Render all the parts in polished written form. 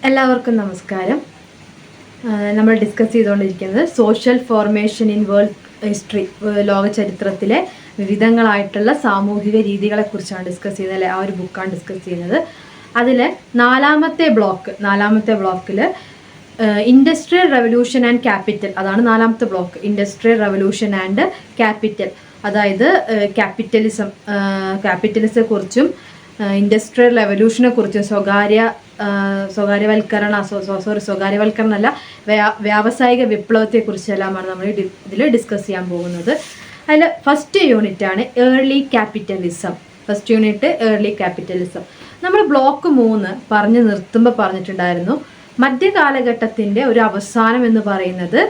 എല്ലാവർക്കും നമസ്കാരം. നമ്മൾ ഡിസ്കസ് ചെയ്തുകൊണ്ടിരിക്കുന്നത് social formation in world history, ലോക ചരിത്രത്തിലെ വിവിധങ്ങളായിട്ടുള്ള സാമൂഹിക രീതികളെക്കുറിച്ചാണ് ഡിസ്കസ് ചെയ്യുന്നത്, അല്ലെ? ആ ഒരു ബുക്കാണ് ഡിസ്കസ് ചെയ്യുന്നത്. അതിൽ നാലാമത്തെ ബ്ലോക്കിൽ ഇൻഡസ്ട്രിയൽ റെവല്യൂഷൻ ആൻഡ് ക്യാപിറ്റൽ, അതാണ് നാലാമത്തെ block. Industrial revolution and capital, അതായത് ക്യാപിറ്റലിസത്തെ കുറിച്ചും ഇൻഡസ്ട്രിയൽ റെവല്യൂഷനെ കുറിച്ചും സ്വകാര്യവൽക്കരണമല്ല, വ്യാവസായിക വിപ്ലവത്തെക്കുറിച്ചെല്ലാമാണ് നമ്മൾ ഇതിൽ ഡിസ്കസ് ചെയ്യാൻ പോകുന്നത്. അതിൽ ഫസ്റ്റ് യൂണിറ്റാണ് ഏർലി ക്യാപിറ്റലിസം. നമ്മൾ ബ്ലോക്ക് 3 പറഞ്ഞു നിർത്തുമ്പോൾ പറഞ്ഞിട്ടുണ്ടായിരുന്നു, മധ്യകാലഘട്ടത്തിൻ്റെ ഒരു അവസാനം എന്ന് പറയുന്നത്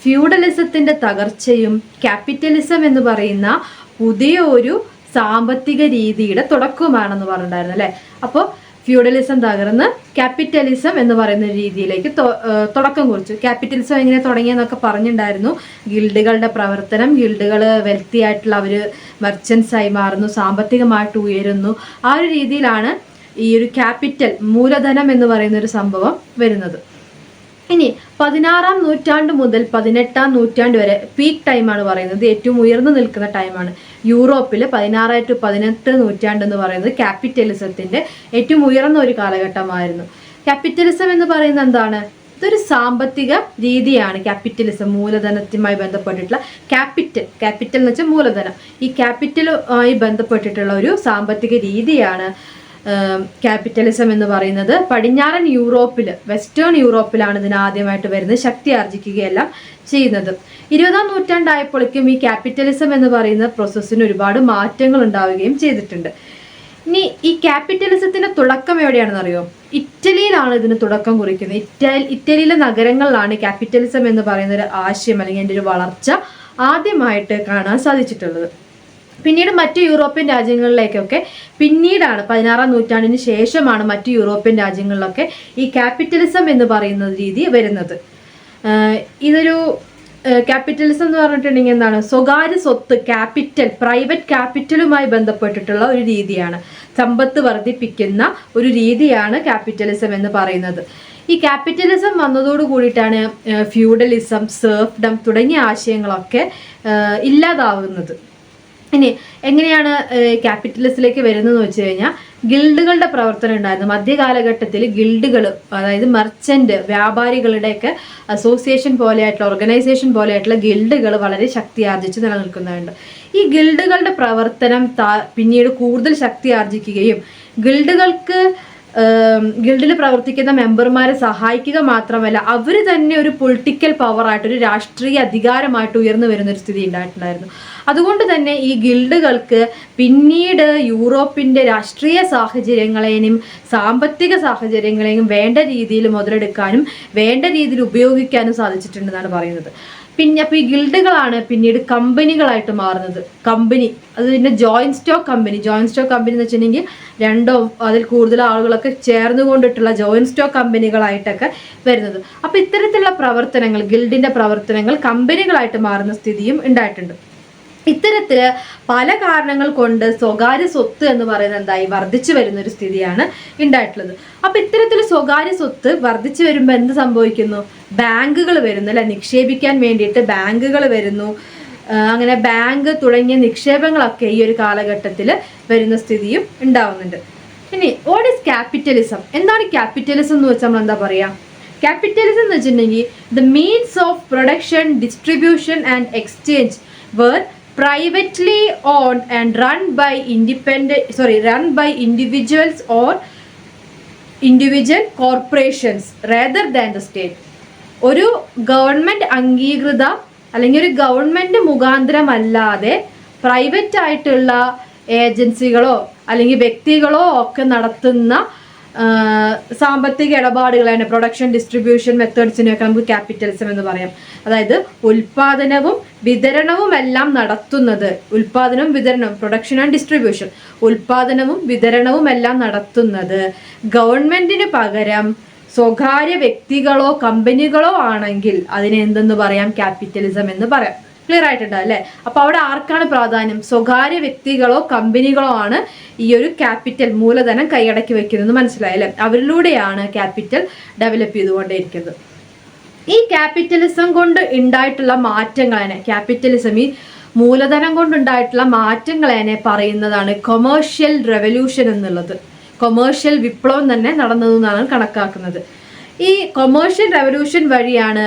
ഫ്യൂഡലിസത്തിൻ്റെ തകർച്ചയും ക്യാപിറ്റലിസം എന്ന് പറയുന്ന പുതിയ ഒരു സാമ്പത്തിക രീതിയുടെ തുടക്കമാണെന്ന് പറഞ്ഞിട്ടുണ്ടായിരുന്നു, അല്ലേ? അപ്പോൾ ഫ്യൂഡലിസം തകർന്ന് ക്യാപിറ്റലിസം എന്ന് പറയുന്ന രീതിയിലേക്ക് തുടക്കം കുറിച്ചു. ക്യാപിറ്റലിസം എങ്ങനെ തുടങ്ങിയെന്നൊക്കെ പറഞ്ഞിട്ടുണ്ടായിരുന്നു. ഗിൽഡുകളുടെ പ്രവർത്തനം, ഗിൽഡുകൾ വെൽത്തി ആയിട്ടുള്ള അവർ മെർച്ചൻസായി മാറുന്നു, സാമ്പത്തികമായിട്ട് ഉയരുന്നു. ആ ഒരു രീതിയിലാണ് ഈ ഒരു ക്യാപിറ്റൽ, മൂലധനം എന്ന് പറയുന്ന ഒരു സംഭവം വരുന്നത്. ഇനി 16-ാം നൂറ്റാണ്ട് മുതൽ 18-ാം നൂറ്റാണ്ട് വരെ പീക്ക് ടൈമാണ് പറയുന്നത്, ഏറ്റവും ഉയർന്നു നിൽക്കുന്ന ടൈമാണ്. യൂറോപ്പിൽ 16 to 18 നൂറ്റാണ്ട് എന്ന് പറയുന്നത് ക്യാപിറ്റലിസത്തിൻ്റെ ഏറ്റവും ഉയർന്ന ഒരു കാലഘട്ടമായിരുന്നു. ക്യാപിറ്റലിസം എന്ന് പറയുന്നത് എന്താണ്? ഇതൊരു സാമ്പത്തിക രീതിയാണ്. ക്യാപിറ്റലിസം, മൂലധനത്തുമായി ബന്ധപ്പെട്ടിട്ടുള്ള ക്യാപിറ്റൽ എന്ന് വെച്ചാൽ മൂലധനം. ഈ ക്യാപിറ്റലുമായി ബന്ധപ്പെട്ടിട്ടുള്ള ഒരു സാമ്പത്തിക രീതിയാണ് ക്യാപിറ്റലിസം എന്ന് പറയുന്നത്. പടിഞ്ഞാറൻ യൂറോപ്പിൽ, വെസ്റ്റേൺ യൂറോപ്പിലാണ് ഇതിന് ആദ്യമായിട്ട് വരുന്നത്, ശക്തി ആർജിക്കുകയെല്ലാം ചെയ്യുന്നത്. 20-ാം നൂറ്റാണ്ടായപ്പോഴേക്കും ഈ ക്യാപിറ്റലിസം എന്ന് പറയുന്ന പ്രോസസ്സിന് ഒരുപാട് മാറ്റങ്ങൾ ഉണ്ടാവുകയും ചെയ്തിട്ടുണ്ട്. ഇനി ഈ ക്യാപിറ്റലിസത്തിന്റെ തുടക്കം എവിടെയാണെന്ന് അറിയോ? ഇറ്റലിയിലാണ് ഇതിന് തുടക്കം കുറിക്കുന്നത്. ഇറ്റലിയിലെ നഗരങ്ങളിലാണ് ക്യാപിറ്റലിസം എന്ന് പറയുന്ന ഒരു ആശയം അല്ലെങ്കിൽ അതിൻ്റെ ഒരു വളർച്ച ആദ്യമായിട്ട് കാണാൻ സാധിച്ചിട്ടുള്ളത്. പിന്നീട് മറ്റു യൂറോപ്യൻ രാജ്യങ്ങളിലേക്കൊക്കെ പിന്നീടാണ്, 16-ാം നൂറ്റാണ്ടിന് ശേഷമാണ് മറ്റു യൂറോപ്യൻ രാജ്യങ്ങളിലൊക്കെ ഈ ക്യാപിറ്റലിസം എന്ന് പറയുന്ന രീതി വരുന്നത്. ഇതൊരു ക്യാപിറ്റലിസം എന്ന് പറഞ്ഞിട്ടുണ്ടെങ്കിൽ എന്താണ്? സ്വകാര്യ സ്വത്ത്, പ്രൈവറ്റ് ക്യാപിറ്റലുമായി ബന്ധപ്പെട്ടിട്ടുള്ള ഒരു രീതിയാണ്. സമ്പത്ത് വർദ്ധിപ്പിക്കുന്ന ഒരു രീതിയാണ് ക്യാപിറ്റലിസം എന്ന് പറയുന്നത്. ഈ ക്യാപിറ്റലിസം വന്നതോടു കൂടിയിട്ടാണ് ഫ്യൂഡലിസം, സെർഫ്ഡം തുടങ്ങിയ ആശയങ്ങളൊക്കെ ഇല്ലാതാവുന്നത്. ഇനി എങ്ങനെയാണ് ക്യാപിറ്റലിസത്തിലേക്ക് വരുന്നതെന്ന് വെച്ച് കഴിഞ്ഞാൽ, ഗിൽഡുകളുടെ പ്രവർത്തനം ഉണ്ടായിരുന്നു. മധ്യകാലഘട്ടത്തിൽ ഗിൽഡുകൾ, അതായത് മർച്ചന്റ് വ്യാപാരികളുടെയൊക്കെ അസോസിയേഷൻ പോലെയായിട്ടുള്ള, ഓർഗനൈസേഷൻ പോലെയായിട്ടുള്ള ഗിൽഡുകൾ വളരെ ശക്തി ആർജിച്ച് നിലനിൽക്കുന്നുണ്ട്. ഈ ഗിൽഡുകളുടെ പ്രവർത്തനം പിന്നീട് കൂടുതൽ ശക്തി ആർജിക്കുകയും ഗിൽഡിൽ പ്രവർത്തിക്കുന്ന മെമ്പർമാരെ സഹായിക്കുക മാത്രമല്ല, അവർ തന്നെ ഒരു പൊളിറ്റിക്കൽ പവറായിട്ട്, ഒരു രാഷ്ട്രീയ അധികാരമായിട്ട് ഉയർന്നു വരുന്ന ഒരു സ്ഥിതി ഉണ്ടായിട്ടുണ്ടായിരുന്നു. അതുകൊണ്ട് തന്നെ ഈ ഗിൽഡുകൾക്ക് പിന്നീട് യൂറോപ്പിൻ്റെ രാഷ്ട്രീയ സാഹചര്യങ്ങളെയും സാമ്പത്തിക സാഹചര്യങ്ങളെയും വേണ്ട രീതിയിൽ മുതലെടുക്കാനും വേണ്ട രീതിയിൽ ഉപയോഗിക്കാനും സാധിച്ചിട്ടുണ്ടെന്നാണ് പറയുന്നത്. അപ്പോൾ ഈ ഗിൽഡുകളാണ് പിന്നീട് കമ്പനികളായിട്ട് മാറുന്നത്. അതിൻ്റെ ജോയിന്റ് സ്റ്റോക്ക് കമ്പനി എന്ന് വെച്ചിട്ടുണ്ടെങ്കിൽ 2 അതിൽ കൂടുതൽ ആളുകളൊക്കെ ചേർന്നുകൊണ്ടിട്ടുള്ള ജോയിന്റ് സ്റ്റോക്ക് കമ്പനികളായിട്ടൊക്കെ വരുന്നത്. അപ്പോൾ ഇത്തരത്തിലുള്ള പ്രവർത്തനങ്ങൾ, ഗിൽഡിൻ്റെ പ്രവർത്തനങ്ങൾ കമ്പനികളായിട്ട് മാറുന്ന സ്ഥിതിയും ഉണ്ടായിട്ടുണ്ട്. ഇത്തരത്തിൽ പല കാരണങ്ങൾ കൊണ്ട് സ്വകാര്യ സ്വത്ത് എന്ന് പറയുന്നത് എന്തായി വർദ്ധിച്ചു വരുന്ന ഒരു സ്ഥിതിയാണ് ഉണ്ടായിട്ടുള്ളത്. അപ്പൊ ഇത്തരത്തിൽ സ്വകാര്യ സ്വത്ത് വർദ്ധിച്ചു വരുമ്പോൾ എന്ത് സംഭവിക്കുന്നു? ബാങ്കുകൾ വരുന്നു, അല്ലെ? നിക്ഷേപിക്കാൻ വേണ്ടിയിട്ട് ബാങ്കുകൾ വരുന്നു. അങ്ങനെ ബാങ്ക് തുടങ്ങിയ നിക്ഷേപങ്ങളൊക്കെ ഈ ഒരു കാലഘട്ടത്തിൽ വരുന്ന സ്ഥിതിയും ഉണ്ടാവുന്നുണ്ട്. ഇനി വാട്ട് ഈസ് ക്യാപിറ്റലിസം? എന്താണ് ക്യാപിറ്റലിസം എന്ന് വെച്ചാൽ നമ്മൾ എന്താ പറയാ? ക്യാപിറ്റലിസം എന്ന് വെച്ചിട്ടുണ്ടെങ്കിൽ the means of production, distribution and exchange were privately owned and run by individuals or individual corporations rather than the state. ഒരു ഗവൺമെന്റ് അംഗീകൃത അല്ലെങ്കിൽ ഒരു ഗവൺമെന്റ് മുഖാന്തരമല്ലാതെ പ്രൈവറ്റ് ആയിട്ടുള്ള ഏജൻസികളോ അല്ലെങ്കിൽ വ്യക്തികളോ ഒക്കെ നടത്തുന്ന സാമ്പത്തിക ഇടപാടുകളാണ് പ്രൊഡക്ഷൻ ഡിസ്ട്രിബ്യൂഷൻ മെത്തേഡ്സിനെയൊക്കെ നമുക്ക് ക്യാപിറ്റലിസം എന്ന് പറയാം. അതായത് ഉൽപാദനവും വിതരണവും എല്ലാം നടത്തുന്നത്, ഉൽപാദനവും വിതരണവും പ്രൊഡക്ഷൻ ആൻഡ് ഡിസ്ട്രിബ്യൂഷൻ, ഉൽപാദനവും വിതരണവും എല്ലാം നടത്തുന്നത് ഗവൺമെന്റിന് പകരം സ്വകാര്യ വ്യക്തികളോ കമ്പനികളോ ആണെങ്കിൽ അതിനെ എന്തെന്ന് പറയാം? ക്യാപിറ്റലിസം എന്ന് പറയാം. ക്ലിയർ ആയിട്ടുണ്ട് അല്ലേ? അപ്പൊ അവിടെ ആർക്കാണ് പ്രാധാന്യം? സ്വകാര്യ വ്യക്തികളോ കമ്പനികളോ ആണ് ഈ ഒരു ക്യാപിറ്റൽ മൂലധനം കൈയടക്കി വെക്കുന്നത്. മനസ്സിലായല്ലേ? അവരിലൂടെയാണ് ക്യാപിറ്റൽ ഡെവലപ്പ് ചെയ്തുകൊണ്ടേയിരിക്കുന്നത്. ഈ ക്യാപിറ്റലിസം കൊണ്ട് ഉണ്ടായിട്ടുള്ള മാറ്റങ്ങളെ, ക്യാപിറ്റലിസം ഈ മൂലധനം കൊണ്ടുണ്ടായിട്ടുള്ള മാറ്റങ്ങളെ പറയുന്നതാണ് കൊമേഴ്ഷ്യൽ റെവല്യൂഷൻ എന്നുള്ളത്. കൊമേഴ്ഷ്യൽ വിപ്ലവം തന്നെ നടന്നതെന്നാണ് കണക്കാക്കുന്നത്. ഈ കൊമേഴ്ഷ്യൽ റെവല്യൂഷൻ വഴിയാണ്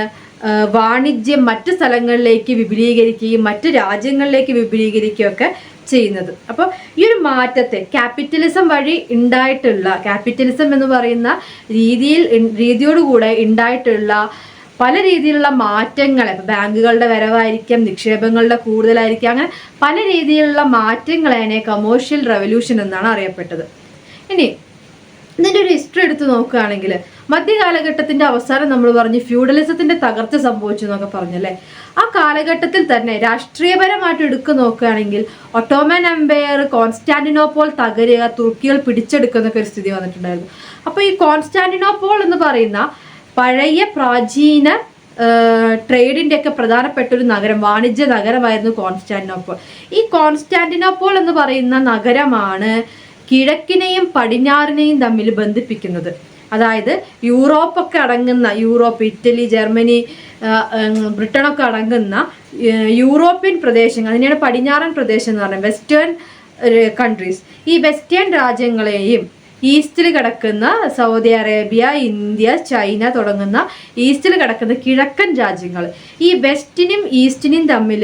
വാണിജ്യം മറ്റ് സ്ഥലങ്ങളിലേക്ക് വിപുലീകരിക്കുകയും മറ്റ് രാജ്യങ്ങളിലേക്ക് വിപുലീകരിക്കുകയൊക്കെ ചെയ്യുന്നത്. അപ്പോൾ ഈ ഒരു മാറ്റത്തെ ക്യാപിറ്റലിസം വഴി ഉണ്ടായിട്ടുള്ള, ക്യാപിറ്റലിസം എന്ന് പറയുന്ന രീതിയോടുകൂടെ ഉണ്ടായിട്ടുള്ള പല രീതിയിലുള്ള മാറ്റങ്ങളെ, ബാങ്കുകളുടെ വരവായിരിക്കാം, നിക്ഷേപങ്ങളുടെ കൂടുതലായിരിക്കാം, അങ്ങനെ പല രീതിയിലുള്ള മാറ്റങ്ങളെ കൊമേഴ്ഷ്യൽ റെവല്യൂഷൻ എന്നാണ് അറിയപ്പെട്ടത്. ഇനി ഇതിൻ്റെ ഒരു ഹിസ്റ്ററി എടുത്ത് നോക്കുകയാണെങ്കിൽ മധ്യകാലഘട്ടത്തിന്റെ അവസാനം നമ്മൾ പറഞ്ഞു ഫ്യൂഡലിസത്തിന്റെ തകർച്ച സംഭവിച്ചു എന്നൊക്കെ പറഞ്ഞല്ലേ. ആ കാലഘട്ടത്തിൽ തന്നെ രാഷ്ട്രീയപരമായിട്ട് എടുത്തു നോക്കുകയാണെങ്കിൽ ഒട്ടോമൻ എംപയർ, കോൺസ്റ്റാന്റിനോപ്പോൾ തകരുക, തുർക്കികൾ പിടിച്ചെടുക്കുന്നൊക്കെ ഒരു സ്ഥിതി വന്നിട്ടുണ്ടായിരുന്നു. അപ്പൊ ഈ കോൺസ്റ്റാന്റിനോപ്പോൾ എന്ന് പറയുന്ന പഴയ പ്രാചീന ട്രേഡിന്റെ ഒക്കെ പ്രധാനപ്പെട്ട ഒരു നഗരം, വാണിജ്യ നഗരമായിരുന്നു കോൺസ്റ്റാന്റിനോപ്പോൾ. ഈ കോൺസ്റ്റാന്റിനോപ്പോൾ എന്ന് പറയുന്ന നഗരമാണ് കിഴക്കിനെയും പടിഞ്ഞാറിനെയും തമ്മിൽ ബന്ധിപ്പിക്കുന്നത്. അതായത് യൂറോപ്പൊക്കെ അടങ്ങുന്ന, യൂറോപ്പ്, ഇറ്റലി, ജർമ്മനി, ബ്രിട്ടനൊക്കെ അടങ്ങുന്ന യൂറോപ്യൻ പ്രദേശങ്ങൾ, അതിനെയാണ് പടിഞ്ഞാറൻ പ്രദേശം എന്ന് പറയുന്നത്, വെസ്റ്റേൺ കൺട്രീസ്. ഈ വെസ്റ്റേൺ രാജ്യങ്ങളെയും ഈസ്റ്റിൽ കിടക്കുന്ന സൗദി അറേബ്യ, ഇന്ത്യ, ചൈന തുടങ്ങുന്ന ഈസ്റ്റിൽ കിടക്കുന്ന കിഴക്കൻ രാജ്യങ്ങൾ, ഈ വെസ്റ്റിനും ഈസ്റ്റിനും തമ്മിൽ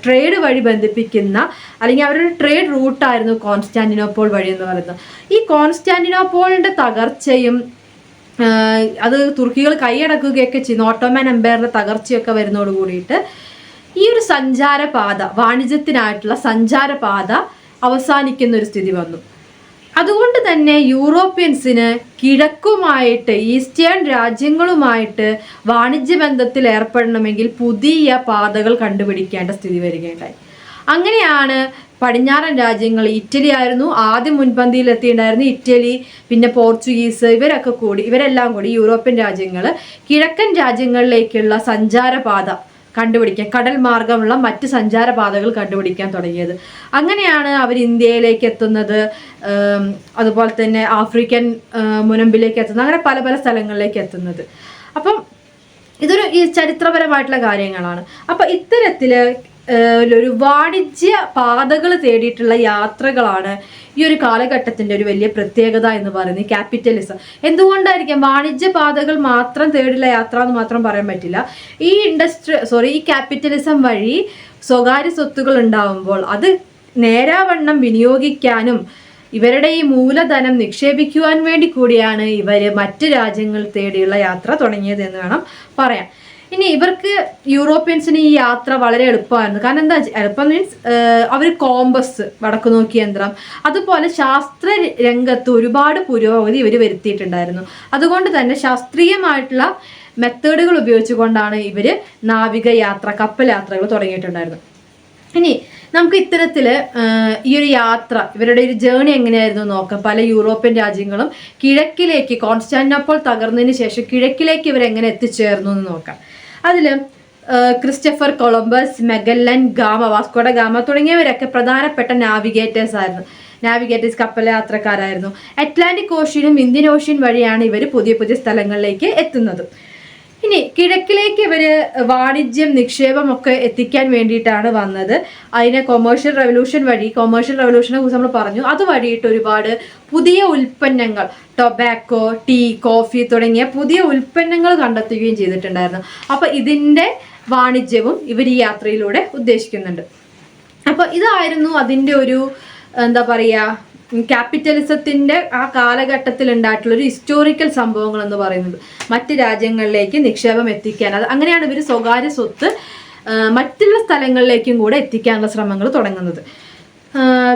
ട്രേഡ് വഴി ബന്ധിപ്പിക്കുന്ന അല്ലെങ്കിൽ അവരുടെ ട്രേഡ് റൂട്ടായിരുന്നു കോൺസ്റ്റാന്റിനോപ്പോൾ വഴി എന്ന് പറയുന്നത്. ഈ കോൺസ്റ്റാന്റിനോപ്പോളിന്റെ തകർച്ചയും അത് തുർക്കികൾ കൈയടക്കുകയൊക്കെ ചെയ്യുന്നു, ഓട്ടോമൻ എംപയറിന്റെ തകർച്ചയൊക്കെ വരുന്നതോട് കൂടിയിട്ട് ഈ ഒരു സഞ്ചാരപാത, വാണിജ്യത്തിനായിട്ടുള്ള സഞ്ചാരപാത അവസാനിക്കുന്ന ഒരു സ്ഥിതി വന്നു. അതുകൊണ്ട് തന്നെ യൂറോപ്യൻസിന് കിഴക്കുമായിട്ട്, ഈസ്റ്റേൺ രാജ്യങ്ങളുമായിട്ട് വാണിജ്യ ബന്ധത്തിൽ ഏർപ്പെടണമെങ്കിൽ പുതിയ പാതകൾ കണ്ടുപിടിക്കേണ്ട സ്ഥിതി വരികയുണ്ടായി. അങ്ങനെയാണ് പടിഞ്ഞാറൻ രാജ്യങ്ങൾ, ഇറ്റലി ആയിരുന്നു ആദ്യം മുൻപന്തിയിൽ എത്തിയിട്ടുണ്ടായിരുന്നു. ഇറ്റലി, പിന്നെ പോർച്ചുഗീസ്, ഇവരെല്ലാം കൂടി യൂറോപ്യൻ രാജ്യങ്ങൾ കിഴക്കൻ രാജ്യങ്ങളിലേക്കുള്ള സഞ്ചാരപാത കണ്ടുപിടിക്കാൻ, കടൽ മാർഗമുള്ള മറ്റ് സഞ്ചാരപാതകൾ കണ്ടുപിടിക്കാൻ തുടങ്ങിയത്. അങ്ങനെയാണ് അവർ ഇന്ത്യയിലേക്ക് എത്തുന്നത്, അതുപോലെ തന്നെ ആഫ്രിക്കൻ മുനമ്പിലേക്ക് എത്തുന്നത്, അങ്ങനെ പല പല സ്ഥലങ്ങളിലേക്ക് എത്തുന്നത്. അപ്പം ഇതൊരു ഈ ചരിത്രപരമായിട്ടുള്ള കാര്യങ്ങളാണ്. അപ്പം ഇത്തരത്തില് ഒരു വാണിജ്യ പാതകൾ തേടിയിട്ടുള്ള യാത്രകളാണ് ഈ ഒരു കാലഘട്ടത്തിന്റെ ഒരു വലിയ പ്രത്യേകത എന്ന് പറയുന്നത് ക്യാപിറ്റലിസം. എന്തുകൊണ്ടായിരിക്കാം വാണിജ്യ പാതകൾ മാത്രം തേടിയുള്ള യാത്ര എന്ന് മാത്രം പറയാൻ പറ്റില്ല. ഈ ക്യാപിറ്റലിസം വഴി സ്വകാര്യ സ്വത്തുകൾ ഉണ്ടാവുമ്പോൾ അത് നേരാവണ്ണം വിനിയോഗിക്കാനും ഇവരുടെ ഈ മൂലധനം നിക്ഷേപിക്കുവാൻ വേണ്ടി കൂടിയാണ് ഇവര് മറ്റ് രാജ്യങ്ങൾ തേടിയുള്ള യാത്ര തുടങ്ങിയത് എന്ന് വേണം പറയാൻ. ഇനി ഇവർക്ക് യൂറോപ്യൻസിന് ഈ യാത്ര വളരെ എളുപ്പമായിരുന്നു. കാരണം എന്താ, എളുപ്പം മീൻസ് അവർ കോമ്പസ്, വടക്കു നോക്കി യന്ത്രം, അതുപോലെ ശാസ്ത്ര രംഗത്ത് ഒരുപാട് പുരോഗതി ഇവർ വരുത്തിയിട്ടുണ്ടായിരുന്നു. അതുകൊണ്ട് തന്നെ ശാസ്ത്രീയമായിട്ടുള്ള മെത്തേഡുകൾ ഉപയോഗിച്ചുകൊണ്ടാണ് ഇവർ നാവിക യാത്ര, കപ്പൽ യാത്രകൾ തുടങ്ങിയിട്ടുണ്ടായിരുന്നത്. ഇനി നമുക്ക് ഇത്തരത്തില് ഈ ഒരു യാത്ര, ഇവരുടെ ഒരു ജേണി എങ്ങനെയായിരുന്നു നോക്കാം. പല യൂറോപ്യൻ രാജ്യങ്ങളും കിഴക്കിലേക്ക്, കോൺസ്റ്റാന്റിനോപ്പോൾ തകർന്നതിന് ശേഷം കിഴക്കിലേക്ക് ഇവരെങ്ങനെ എത്തിച്ചേർന്നു എന്ന് നോക്കാം. അതില് Christopher Columbus, Magellan, Vasco da Gama തുടങ്ങിയവരൊക്കെ പ്രധാനപ്പെട്ട നാവിഗേറ്റേഴ്സ്, കപ്പൽ യാത്രക്കാരായിരുന്നു. അറ്റ്ലാന്റിക് ഓഷ്യനും ഇന്ത്യൻ ഓഷ്യൻ വഴിയാണ് ഇവർ പുതിയ പുതിയ സ്ഥലങ്ങളിലേക്ക് എത്തുന്നത്. ഇനി കിഴക്കിലേക്ക് ഇവര് വാണിജ്യം, നിക്ഷേപം ഒക്കെ എത്തിക്കാൻ വേണ്ടിയിട്ടാണ് വന്നത്. അതിനെ കൊമേഴ്ഷ്യൽ റെവല്യൂഷനെ കുറിച്ച് നമ്മൾ പറഞ്ഞു. അത് വഴിയിട്ട് ഒരുപാട് പുതിയ ഉൽപ്പന്നങ്ങൾ, ടൊബാക്കോ, ടീ, കോഫി തുടങ്ങിയ പുതിയ ഉൽപ്പന്നങ്ങൾ കണ്ടെത്തുകയും ചെയ്തിട്ടുണ്ടായിരുന്നു. അപ്പൊ ഇതിന്റെ വാണിജ്യവും ഇവർ ഈ യാത്രയിലൂടെ ഉദ്ദേശിക്കുന്നുണ്ട്. അപ്പൊ ഇതായിരുന്നു അതിൻ്റെ ഒരു എന്താ പറയാ ക്യാപിറ്റലിസത്തിന്റെ ആ കാലഘട്ടത്തിൽ ഉണ്ടായിട്ടുള്ള ഒരു ഹിസ്റ്റോറിക്കൽ സംഭവങ്ങൾ എന്ന് പറയുന്നത്. മറ്റ് രാജ്യങ്ങളിലേക്ക് നിക്ഷേപം എത്തിക്കാൻ, അത് അങ്ങനെയാണ് ഇവർ സ്വകാര്യ സ്വത്ത് മറ്റുള്ള സ്ഥലങ്ങളിലേക്കും കൂടെ എത്തിക്കാനുള്ള ശ്രമങ്ങൾ തുടങ്ങുന്നത്.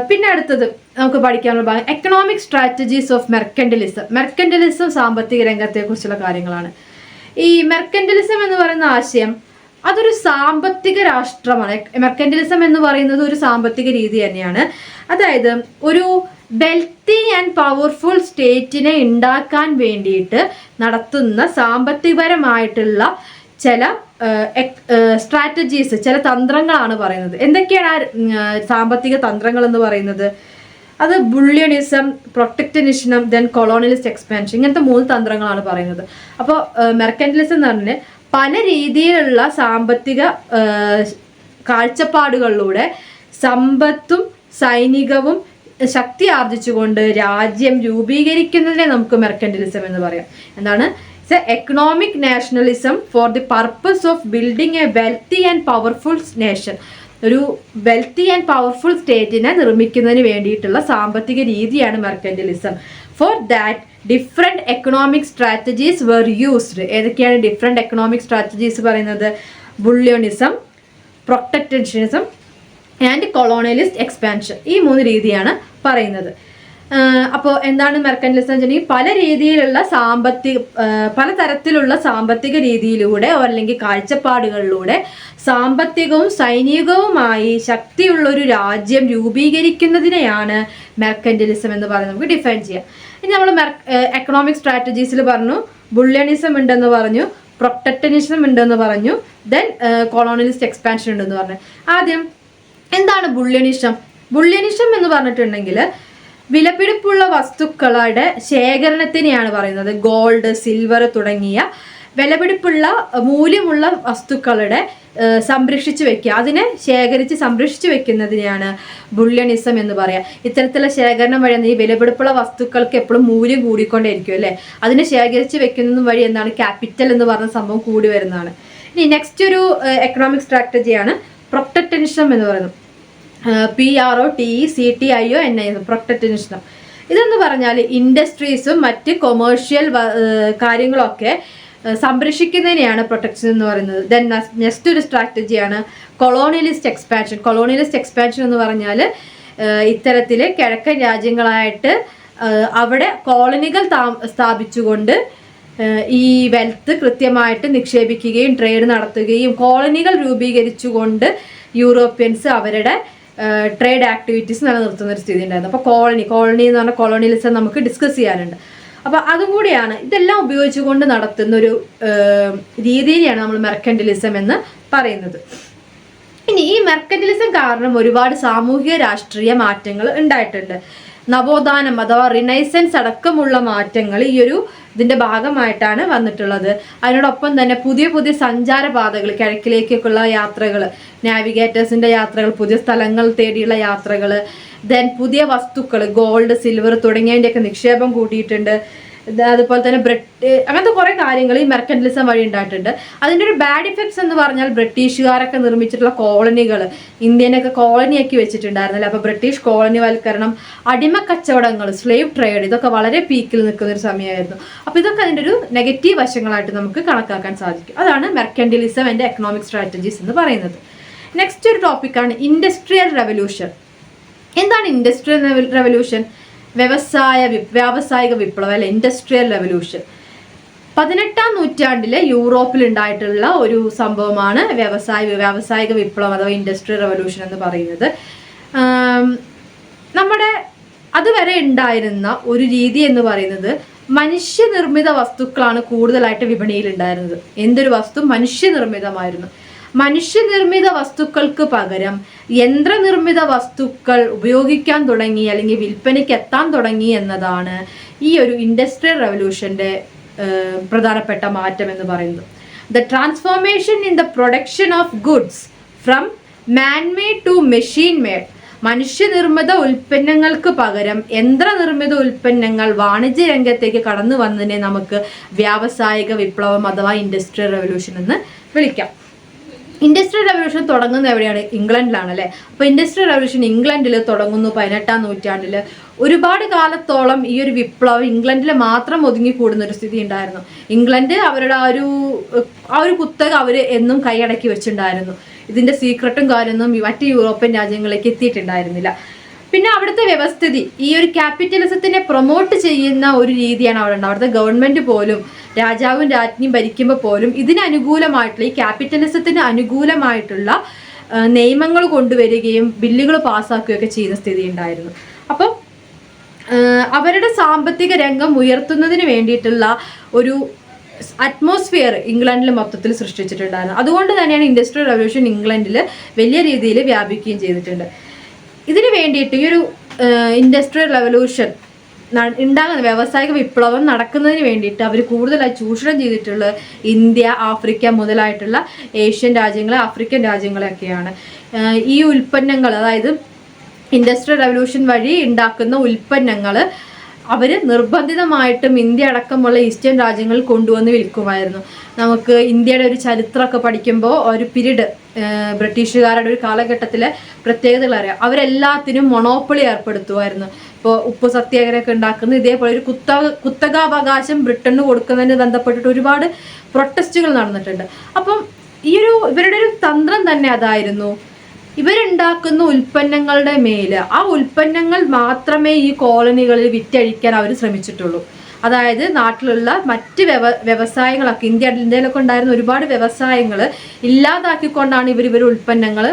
പിന്നെ അടുത്തത് നമുക്ക് പഠിക്കാനുള്ള ഭാഗം economic strategies of mercantilism. Mercantilism സാമ്പത്തിക രംഗത്തെക്കുറിച്ചുള്ള കാര്യങ്ങളാണ്. ഈ മെർക്കന്റലിസം എന്ന് പറയുന്ന ആശയം അതൊരു സാമ്പത്തിക രാഷ്ട്രമാണ്. മെർക്കന്റലിസം എന്ന് പറയുന്നത് ഒരു സാമ്പത്തിക രീതി തന്നെയാണ്. അതായത് ഒരു വെൽത്തി ആൻഡ് പവർഫുൾ സ്റ്റേറ്റിനെ ഉണ്ടാക്കാൻ വേണ്ടിയിട്ട് നടത്തുന്ന സാമ്പത്തികപരമായിട്ടുള്ള ചില സ്ട്രാറ്റജീസ്, ചില തന്ത്രങ്ങളാണ് പറയുന്നത്. എന്തൊക്കെയാണ് സാമ്പത്തിക തന്ത്രങ്ങൾ എന്ന് പറയുന്നത്? അത് ബുള്ളിയണിസം, പ്രൊട്ടക്റ്റനിസം, ദെൻ കൊളോണിയലിസ്റ്റ് എക്സ്പാൻഷൻ, ഇങ്ങനത്തെ 3 തന്ത്രങ്ങളാണ് പറയുന്നത്. അപ്പോൾ മെർക്കന്റലിസം എന്ന് പറഞ്ഞാൽ പല രീതിയിലുള്ള സാമ്പത്തിക കാഴ്ചപ്പാടുകളിലൂടെ സമ്പത്തും സൈനികവും ശക്തി ആർജിച്ചുകൊണ്ട് രാജ്യം രൂപീകരിക്കുന്നതിനെ നമുക്ക് മെർക്കന്റലിസം എന്ന് പറയാം. എന്താണ്? Economic nationalism for the purpose of building a wealthy and powerful nation. ഒരു വെൽത്തി ആൻഡ് പവർഫുൾ സ്റ്റേറ്റിനെ നിർമ്മിക്കുന്നതിന് വേണ്ടിയിട്ടുള്ള സാമ്പത്തിക രീതിയാണ് mercantilism. For that different economic strategies were used. ഏതൊക്കെയാണ് ഡിഫറെൻറ്റ് എക്കണോമിക് സ്ട്രാറ്റജീസ് പറയുന്നത്? Bullionism, protectionism and colonialist expansion. ഈ 3 രീതിയാണ് പറയുന്നത്. അപ്പോൾ എന്താണ് മെർക്കന്റലിസം വെച്ചിട്ടുണ്ടെങ്കിൽ പല രീതിയിലുള്ള പലതരത്തിലുള്ള സാമ്പത്തിക രീതിയിലൂടെ അല്ലെങ്കിൽ കാഴ്ചപ്പാടുകളിലൂടെ സാമ്പത്തികവും സൈനികവുമായി ശക്തിയുള്ളൊരു രാജ്യം രൂപീകരിക്കുന്നതിനെയാണ് മെർക്കന്റലിസം എന്ന് പറയുന്നത്. നമുക്ക് ഡിഫൈൻ ചെയ്യാം. ഇനി നമ്മൾ എക്കണോമിക് സ്ട്രാറ്റജീസിൽ പറഞ്ഞു, ബുള്ളിയണിസം ഉണ്ടെന്ന് പറഞ്ഞു, പ്രൊട്ടക്റ്റനിസം ഉണ്ടെന്ന് പറഞ്ഞു, ദെൻ കൊളോണിയലിസ്റ്റ് എക്സ്പാൻഷൻ ഉണ്ടെന്ന് പറഞ്ഞു. ആദ്യം എന്താണ് ബുള്ളിയണിസം? ബുള്ളിയണിസം എന്ന് പറഞ്ഞിട്ടുണ്ടെങ്കിൽ വിലപിടിപ്പുള്ള വസ്തുക്കളുടെ ശേഖരണത്തിനെയാണ് പറയുന്നത്. ഗോൾഡ്, സിൽവർ തുടങ്ങിയ വിലപിടിപ്പുള്ള മൂല്യമുള്ള വസ്തുക്കളുടെ സംരക്ഷിച്ചു വെക്കുക, അതിനെ ശേഖരിച്ച് സംരക്ഷിച്ചു വെക്കുന്നതിനെയാണ് ബുള്ളിയണിസം എന്ന് പറയാം. ഇത്തരത്തിലുള്ള ശേഖരണം വഴി ഈ വിലപിടിപ്പുള്ള വസ്തുക്കൾക്ക് എപ്പോഴും മൂല്യം കൂടിക്കൊണ്ടേയിരിക്കും അല്ലേ. അതിനെ ശേഖരിച്ച് വെക്കുന്നത് വഴി എന്താണ് ക്യാപിറ്റൽ എന്ന് പറഞ്ഞ സംഭവം കൂടി വരുന്നതാണ്. ഇനി നെക്സ്റ്റ് ഒരു എക്കണോമിക് സ്ട്രാറ്റജിയാണ് പ്രൊട്ടക്റ്റനിസം എന്ന് പറയുന്നത്. PROTECTION, പ്രൊട്ടക്റ്റനിസം. ഇതെന്ന് പറഞ്ഞാൽ ഇൻഡസ്ട്രീസും മറ്റ് കൊമേഴ്ഷ്യൽ കാര്യങ്ങളൊക്കെ സംരക്ഷിക്കുന്നതിനെയാണ് പ്രൊട്ടക്ഷൻ എന്ന് പറയുന്നത്. ദെൻ നെക്സ്റ്റ് ഒരു സ്ട്രാറ്റജിയാണ് കൊളോണിയലിസ്റ്റ് എക്സ്പാൻഷൻ. കൊളോണിയലിസ്റ്റ് എക്സ്പാൻഷൻ എന്ന് പറഞ്ഞാൽ ഇത്തരത്തിൽ കിഴക്കൻ രാജ്യങ്ങളായിട്ട് അവിടെ കോളനികൾ സ്ഥാപിച്ചുകൊണ്ട് ഈ വെൽത്ത് കൃത്യമായിട്ട് നിക്ഷേപിക്കുകയും ട്രേഡ് നടത്തുകയും കോളനികൾ രൂപീകരിച്ചുകൊണ്ട് യൂറോപ്യൻസ് അവരുടെ ട്രേഡ് ആക്ടിവിറ്റീസ് നിലനിർത്തുന്ന ഒരു സ്ഥിതി ഉണ്ടായിരുന്നു. അപ്പോൾ കോളനി എന്ന് പറഞ്ഞാൽ കൊളോണിയലിസം നമുക്ക് ഡിസ്കസ് ചെയ്യാനുണ്ട്. അപ്പോൾ അതും കൂടിയാണ്. ഇതെല്ലാം ഉപയോഗിച്ചുകൊണ്ട് നടത്തുന്ന ഒരു രീതിയാണ് നമ്മൾ മെർക്കന്റലിസം എന്ന് പറയുന്നത്. ഇനി ഈ മെർക്കന്റലിസം കാരണം ഒരുപാട് സാമൂഹിക രാഷ്ട്രീയ മാറ്റങ്ങൾ ഉണ്ടായിട്ടുണ്ട്. നവോത്ഥാനം അഥവാ റിനൈസൻസ് അടക്കമുള്ള മാറ്റങ്ങൾ ഇതിന്റെ ഭാഗമായിട്ടാണ് വന്നിട്ടുള്ളത്. അതിനോടൊപ്പം തന്നെ പുതിയ പുതിയ സഞ്ചാരപാതകൾ, കിഴക്കിലേക്കൊക്കെയുള്ള യാത്രകൾ, നാവിഗേറ്റേഴ്സിന്റെ യാത്രകൾ, പുതിയ സ്ഥലങ്ങൾ തേടിയുള്ള യാത്രകൾ, ദെൻ പുതിയ വസ്തുക്കൾ, ഗോൾഡ്, സിൽവർ തുടങ്ങിയതിൻ്റെയൊക്കെ നിക്ഷേപം കൂട്ടിയിട്ടുണ്ട്. അതുപോലെ തന്നെ അങ്ങനത്തെ കുറേ കാര്യങ്ങൾ ഈ മെർക്കന്റലിസം വഴി ഉണ്ടായിട്ടുണ്ട്. അതിൻ്റെ ഒരു ബാഡ് ഇഫക്ട്സ് എന്ന് പറഞ്ഞാൽ ബ്രിട്ടീഷുകാരൊക്കെ നിർമ്മിച്ചിട്ടുള്ള കോളനികൾ ഇന്ത്യനൊക്കെ കോളനിയാക്കി വെച്ചിട്ടുണ്ടായിരുന്നല്ലോ. അപ്പോൾ ബ്രിട്ടീഷ് കോളനിവൽക്കരണം, അടിമ കച്ചവടങ്ങൾ, സ്ലേവ് ട്രേഡ്, ഇതൊക്കെ വളരെ പീക്കിൽ നിൽക്കുന്ന ഒരു സമയമായിരുന്നു. അപ്പോൾ ഇതൊക്കെ അതിൻ്റെ ഒരു നെഗറ്റീവ് വശങ്ങളായിട്ട് നമുക്ക് കണക്കാക്കാൻ സാധിക്കും. അതാണ് മെർക്കന്റലിസം ആൻഡ് എക്കണോമിക് സ്ട്രാറ്റജീസ് എന്ന് പറയുന്നത്. നെക്സ്റ്റ് ഒരു ടോപ്പിക്കാണ് ഇൻഡസ്ട്രിയൽ റെവല്യൂഷൻ. എന്താണ് ഇൻഡസ്ട്രിയൽ റെവല്യൂഷൻ? വ്യാവസായിക വിപ്ലവം അല്ലെ, ഇൻഡസ്ട്രിയൽ റെവല്യൂഷൻ. 18ാം നൂറ്റാണ്ടിലെ യൂറോപ്പിൽ ഉണ്ടായിട്ടുള്ള ഒരു സംഭവമാണ് വ്യാവസായിക വിപ്ലവം അഥവാ ഇൻഡസ്ട്രിയൽ റെവല്യൂഷൻ എന്ന് പറയുന്നത്. നമ്മുടെ അതുവരെ ഉണ്ടായിരുന്ന ഒരു രീതി എന്ന് പറയുന്നത് മനുഷ്യനിർമ്മിത വസ്തുക്കളാണ് കൂടുതലായിട്ട് വിപണിയിൽ ഉണ്ടായിരുന്നത്. എന്തൊരു വസ്തു മനുഷ്യനിർമ്മിതമായിരുന്നു. മനുഷ്യനിർമ്മിത വസ്തുക്കൾക്ക് പകരം യന്ത്രനിർമ്മിത വസ്തുക്കൾ ഉപയോഗിക്കാൻ തുടങ്ങി അല്ലെങ്കിൽ വിൽപ്പനയ്ക്ക് എത്താൻ തുടങ്ങി എന്നതാണ് ഈ ഒരു ഇൻഡസ്ട്രിയൽ റെവല്യൂഷന്റെ പ്രധാനപ്പെട്ട മാറ്റം എന്ന് പറയുന്നത്. The transformation in the production of goods from manmade to machine made. മനുഷ്യനിർമ്മിത ഉൽപ്പന്നങ്ങൾക്ക് പകരം യന്ത്രനിർമ്മിത ഉൽപ്പന്നങ്ങൾ വാണിജ്യ രംഗത്തേക്ക് കടന്നു വന്നതിനെ നമുക്ക് വ്യാവസായിക വിപ്ലവം അഥവാ ഇൻഡസ്ട്രിയൽ റെവല്യൂഷൻ എന്ന് വിളിക്കാം. ഇൻഡസ്ട്രിയൽ റെവല്യൂഷൻ തുടങ്ങുന്നത് എവിടെയാണ്? ഇംഗ്ലണ്ടിലാണ് അല്ലേ. അപ്പോൾ ഇൻഡസ്ട്രിയൽ റെവല്യൂഷൻ ഇംഗ്ലണ്ടിൽ തുടങ്ങുന്നു 18ാം നൂറ്റാണ്ടിൽ. ഒരുപാട് കാലത്തോളം ഈ ഒരു വിപ്ലവം ഇംഗ്ലണ്ടിൽ മാത്രം ഒതുങ്ങിക്കൂടുന്ന ഒരു സ്ഥിതി ഉണ്ടായിരുന്നു. ഇംഗ്ലണ്ട് അവരുടെ ആ ഒരു കുത്തക അവർ എന്നും കൈയടക്കി വെച്ചിട്ടുണ്ടായിരുന്നു. ഇതിന്റെ സീക്രട്ടും കാര്യമൊന്നും മറ്റ് യൂറോപ്യൻ രാജ്യങ്ങളിലേക്ക് എത്തിയിട്ടുണ്ടായിരുന്നില്ല. പിന്നെ അവിടുത്തെ വ്യവസ്ഥിതി ഈ ഒരു ക്യാപിറ്റലിസത്തിനെ പ്രൊമോട്ട് ചെയ്യുന്ന ഒരു രീതിയാണ് അവിടെ ഉണ്ടാവുക. അവിടുത്തെ ഗവൺമെന്റ് പോലും രാജാവും രാജ്ഞിയും ഭരിക്കുമ്പോൾ പോലും ഇതിന് അനുകൂലമായിട്ടുള്ള ഈ ക്യാപിറ്റലിസത്തിന് അനുകൂലമായിട്ടുള്ള നിയമങ്ങൾ കൊണ്ടുവരികയും ബില്ലുകൾ പാസ്സാക്കുകയൊക്കെ ചെയ്യുന്ന സ്ഥിതി ഉണ്ടായിരുന്നു. അപ്പം അവരുടെ സാമ്പത്തിക രംഗം ഉയർത്തുന്നതിന് വേണ്ടിയിട്ടുള്ള ഒരു അറ്റ്മോസ്ഫിയർ ഇംഗ്ലണ്ടിൽ മൊത്തത്തിൽ സൃഷ്ടിച്ചിട്ടുണ്ടായിരുന്നു. അതുകൊണ്ട് തന്നെയാണ് ഇൻഡസ്ട്രിയൽ റവല്യൂഷൻ ഇംഗ്ലണ്ടിൽ വലിയ രീതിയിൽ വ്യാപിക്കുകയും ചെയ്തിട്ടുണ്ട്. ഇതിനു വേണ്ടിയിട്ട് ഈ ഒരു ഇൻഡസ്ട്രിയൽ റവല്യൂഷൻ ഉണ്ടാകുന്ന വ്യാവസായിക വിപ്ലവം നടക്കുന്നതിന് വേണ്ടിയിട്ട് അവർ കൂടുതലായി ചൂഷണം ചെയ്തിട്ടുള്ള ഇന്ത്യ, ആഫ്രിക്ക മുതലായിട്ടുള്ള ഏഷ്യൻ രാജ്യങ്ങൾ, ആഫ്രിക്കൻ രാജ്യങ്ങളൊക്കെയാണ്. ഈ ഉൽപ്പന്നങ്ങൾ, അതായത് ഇൻഡസ്ട്രിയൽ റവല്യൂഷൻ വഴി ഉണ്ടാക്കുന്ന ഉൽപ്പന്നങ്ങൾ അവർ നിർബന്ധിതമായിട്ടും ഇന്ത്യ അടക്കമുള്ള ഈസ്റ്റേൺ രാജ്യങ്ങളിൽ കൊണ്ടുവന്ന് വിൽക്കുമായിരുന്നു. നമുക്ക് ഇന്ത്യയുടെ ഒരു ചരിത്രമൊക്കെ പഠിക്കുമ്പോൾ ഒരു പീരീഡ് ബ്രിട്ടീഷുകാരുടെ ഒരു കാലഘട്ടത്തിലെ പ്രത്യേകതകൾ അറിയാം. അവരെല്ലാത്തിനും മൊണോപ്പൊളി ഏർപ്പെടുത്തുമായിരുന്നു. ഇപ്പോൾ ഉപ്പ് സത്യാഗ്രഹമൊക്കെ ഉണ്ടാക്കുന്നത് ഇതേപോലെ ഒരു കുത്തകാവകാശം ബ്രിട്ടന് കൊടുക്കുന്നതിന് ബന്ധപ്പെട്ടിട്ട് ഒരുപാട് പ്രൊട്ടസ്റ്റുകൾ നടന്നിട്ടുണ്ട്. അപ്പം ഇവരുടെ ഒരു തന്ത്രം തന്നെ അതായിരുന്നു. ഇവരുണ്ടാക്കുന്ന ഉൽപ്പന്നങ്ങളുടെ മേല് ആ ഉൽപ്പന്നങ്ങൾ മാത്രമേ ഈ കോളനികളിൽ വിറ്റഴിക്കാൻ അവർ ശ്രമിച്ചിട്ടുള്ളൂ. അതായത് നാട്ടിലുള്ള മറ്റ് വ്യവസായങ്ങളൊക്കെ ഇന്ത്യയിലൊക്കെ ഉണ്ടായിരുന്ന ഒരുപാട് വ്യവസായങ്ങൾ ഇല്ലാതാക്കിക്കൊണ്ടാണ് ഇവർ ഉൽപ്പന്നങ്ങൾ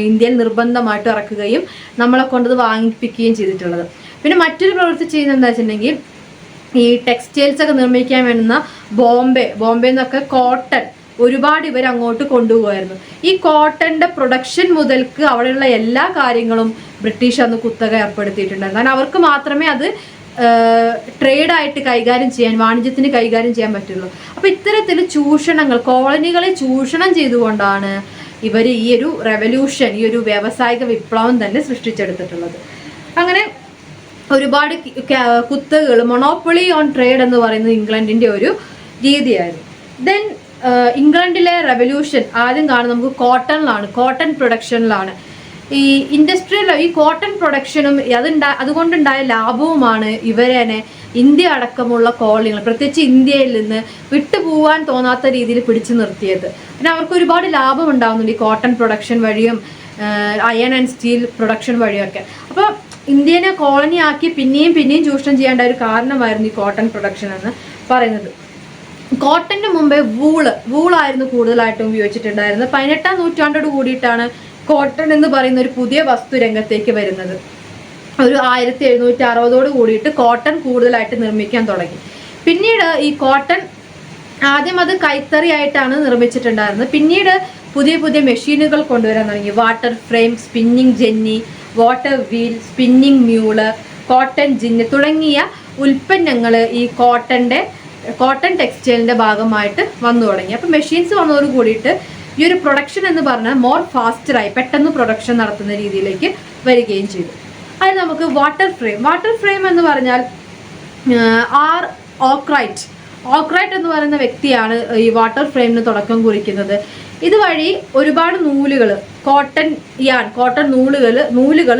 ഇന്ത്യയിൽ നിർബന്ധമായിട്ട് ഇറക്കുകയും നമ്മളെ കൊണ്ടത് വാങ്ങിപ്പിക്കുകയും ചെയ്തിട്ടുള്ളത്. പിന്നെ മറ്റൊരു പ്രവൃത്തി ചെയ്യുന്നത് എന്താ വെച്ചിട്ടുണ്ടെങ്കിൽ, ഈ ടെക്സ്റ്റൈൽസ് ഒക്കെ നിർമ്മിക്കാൻ വേണ്ടുന്ന ബോംബെ എന്നൊക്കെ കോട്ടൺ ഒരുപാട് ഇവർ അങ്ങോട്ട് കൊണ്ടുപോകുമായിരുന്നു. ഈ കോട്ടന്റെ പ്രൊഡക്ഷൻ മുതൽക്ക് അവിടെയുള്ള എല്ലാ കാര്യങ്ങളും ബ്രിട്ടീഷ് അന്ന് കുത്തക ഏർപ്പെടുത്തിയിട്ടുണ്ടായിരുന്നു. കാരണം അവർക്ക് മാത്രമേ അത് ട്രേഡായിട്ട് കൈകാര്യം ചെയ്യാൻ, വാണിജ്യത്തിന് കൈകാര്യം ചെയ്യാൻ പറ്റുള്ളൂ. അപ്പൊ ഇത്തരത്തിൽ ചൂഷണങ്ങൾ, കോളനികളെ ചൂഷണം ചെയ്തുകൊണ്ടാണ് ഇവർ ഈ ഒരു റെവല്യൂഷൻ, ഈ ഒരു വ്യാവസായിക വിപ്ലവം തന്നെ സൃഷ്ടിച്ചെടുത്തിട്ടുള്ളത്. അങ്ങനെ ഒരുപാട് കുത്തകകൾ, മൊണോപ്പൊളി ഓൺ ട്രേഡ് എന്ന് പറയുന്നത് ഇംഗ്ലണ്ടിന്റെ ഒരു രീതിയായിരുന്നു. ദെൻ ഇംഗ്ലണ്ടിലെ റെവല്യൂഷൻ ആദ്യം കാണുന്നത് നമുക്ക് കോട്ടൺ പ്രൊഡക്ഷനിലാണ്. ഈ കോട്ടൺ പ്രൊഡക്ഷനും അതുകൊണ്ടുണ്ടായ ലാഭവുമാണ് ഇവരെ ഇന്ത്യ അടക്കമുള്ള കോളനികൾ, പ്രത്യേകിച്ച് ഇന്ത്യയിൽ നിന്ന് വിട്ടുപോകാൻ തോന്നാത്ത രീതിയിൽ പിടിച്ചു നിർത്തിയത്. പിന്നെ അവർക്ക് ഒരുപാട് ലാഭം ഉണ്ടാകുന്നുണ്ട് ഈ കോട്ടൺ പ്രൊഡക്ഷൻ വഴിയും അയൺ ആൻഡ് സ്റ്റീൽ പ്രൊഡക്ഷൻ വഴിയൊക്കെ. അപ്പോൾ ഇന്ത്യനെ കോളനി ആക്കി പിന്നെയും ചൂഷണം ചെയ്യേണ്ട ഒരു കാരണമായിരുന്നു ഈ കോട്ടൺ പ്രൊഡക്ഷൻ എന്ന് പറയുന്നത്. കോട്ടന് മുമ്പേ വൂളായിരുന്നു കൂടുതലായിട്ടും ഉപയോഗിച്ചിട്ടുണ്ടായിരുന്നത്. 18-ാം നൂറ്റാണ്ടോട് കൂടിയിട്ടാണ് കോട്ടൺ എന്ന് പറയുന്ന ഒരു പുതിയ വസ്തു രംഗത്തേക്ക് വരുന്നത്. ഒരു 1760 കൂടിയിട്ട് കോട്ടൺ കൂടുതലായിട്ട് നിർമ്മിക്കാൻ തുടങ്ങി. പിന്നീട് ഈ കോട്ടൺ ആദ്യം അത് കൈത്തറി ആയിട്ടാണ് നിർമ്മിച്ചിട്ടുണ്ടായിരുന്നത്. പിന്നീട് പുതിയ മെഷീനുകൾ കൊണ്ടുവരാൻ തുടങ്ങി. Water frame, spinning jenny, water wheel, spinning mule, cotton gin തുടങ്ങിയ ഉൽപ്പന്നങ്ങൾ ഈ കോട്ടൺ ടെക്സ്റ്റൈലിന്റെ ഭാഗമായിട്ട് വന്നു തുടങ്ങി. അപ്പം മെഷീൻസ് വന്നതോട് കൂടിയിട്ട് ഈ ഒരു പ്രൊഡക്ഷൻ എന്ന് പറഞ്ഞാൽ മോർ ഫാസ്റ്ററായി, പെട്ടെന്ന് പ്രൊഡക്ഷൻ നടത്തുന്ന രീതിയിലേക്ക് വരികയും ചെയ്തു. അത് നമുക്ക് വാട്ടർ ഫ്രെയിം എന്ന് പറഞ്ഞാൽ ഓക്രൈറ്റ് എന്ന് പറയുന്ന വ്യക്തിയാണ് ഈ വാട്ടർ ഫ്രെയിമിന് തുടക്കം കുറിക്കുന്നത്. ഇതുവഴി ഒരുപാട് നൂലുകൾ, കോട്ടൺ നൂലുകൾ